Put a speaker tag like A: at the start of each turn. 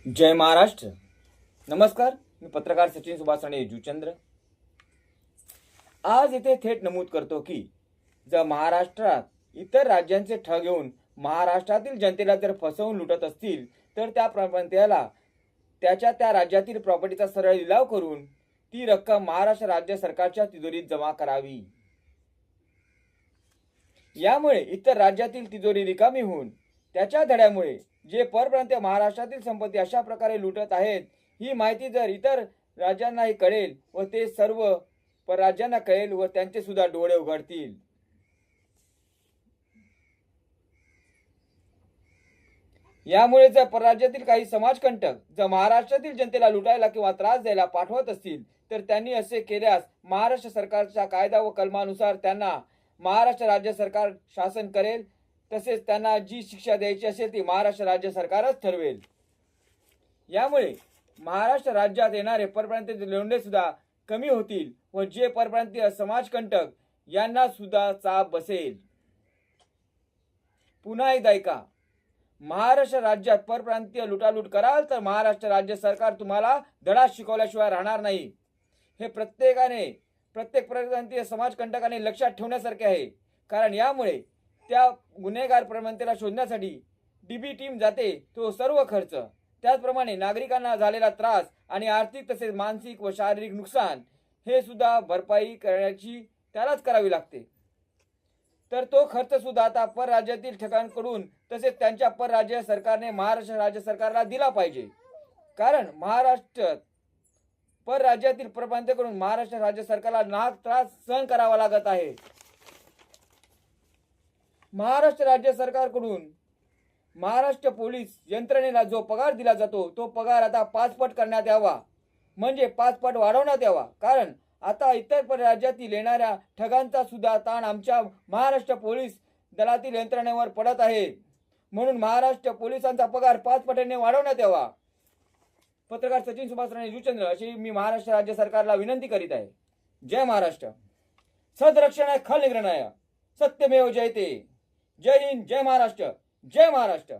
A: जय महाराष्ट्र. नमस्कार, मी पत्रकार सचिन सुभाष राणे जुचंद्र. आज इथे थेट नमूद करतो की जर महाराष्ट्रात इतर राज्यांचे ठग घेऊन महाराष्ट्रातील जनतेला जर फसवून लुटत असतील तर त्या प्रपंत्याला त्या राज्यातील प्रॉपर्टीचा सरळ लिलाव करून ती रक्कम महाराष्ट्र राज्य सरकारच्या तिजोरीत जमा करावी. यामुळे इतर राज्यातील तिजोरी रिकामी होऊन त्याच्या धड्यामुळे जे परप्रांतीय महाराष्ट्रातील संपत्ती अशा प्रकारे लुटत आहेत ही माहिती जर इतर राज्यांनाही कळेल व ते सर्व परराज्यांना कळेल व त्यांचे सुद्धा डोळे उघडतील. यामुळे जर परराज्यातील काही समाजकंटक जर महाराष्ट्रातील जनतेला लुटायला किंवा त्रास द्यायला पाठवत असतील तर त्यांनी असे केल्यास महाराष्ट्र सरकारच्या कायदा व कलमानुसार त्यांना महाराष्ट्र राज्य सरकार शासन करेल. तसेच त्यांना जी शिक्षा द्यायची असेल ती महाराष्ट्र राज्य सरकारच ठरवेल. यामुळे महाराष्ट्र राज्यात येणारे परप्रांतीय लोंढे सुद्धा कमी होतील व जे परप्रांतीय समाजकंटक यांना सुद्धा चाप बसेल. पुन्हा एकदा ऐका, महाराष्ट्र राज्यात परप्रांतीय लुटालूट कराल तर महाराष्ट्र राज्य सरकार तुम्हाला धडा शिकवल्याशिवाय राहणार नाही. हे प्रत्येक परप्रांतीय समाजकंटकाने लक्षात ठेवण्यासारखे आहे. कारण यामुळे त्या गुन्हेगार परप्रांतीयाला शोधण्यासाठी डीबी टीम जाते तो सर्व खर्च, त्याचप्रमाणे नागरिकांना झालेला त्रास आणि आर्थिक तसेच मानसिक व शारीरिक नुकसान हे सुद्धा भरपाई करण्याची त्यालाच करावी लागते. तर तो खर्च सुद्धा आता परराज्यातील ठिकाणांकडून तसेच त्यांच्या परराज्य सरकारने महाराष्ट्र राज्य सरकारला दिला पाहिजे. कारण महाराष्ट्र परराज्यातील परप्रांतीयांकडून महाराष्ट्र राज्य सरकारला नाहक त्रास सहन करावा लागत आहे. महाराष्ट्र राज्य सरकारकडून महाराष्ट्र पोलीस यंत्रणेला जो पगार दिला जातो तो पगार आता 5 पट करण्यात यावा, म्हणजे 5 पट वाढवण्यात यावा. कारण आता इतर परराज्यातील येणाऱ्या ठगांचा सुद्धा ताण आमच्या महाराष्ट्र पोलीस दलातील यंत्रणेवर पडत आहे. म्हणून महाराष्ट्र पोलिसांचा पगार 5 पटीने वाढवण्यात यावा. पत्रकार सचिन सुभाष राणे जुचंद्र अशी मी महाराष्ट्र राज्य सरकारला विनंती करीत आहे. जय महाराष्ट्र. सदरक्षणाय खल निग्रहणाय सत्यमेव जयते. जय हिंद, जय महाराष्ट्र, जय महाराष्ट्र.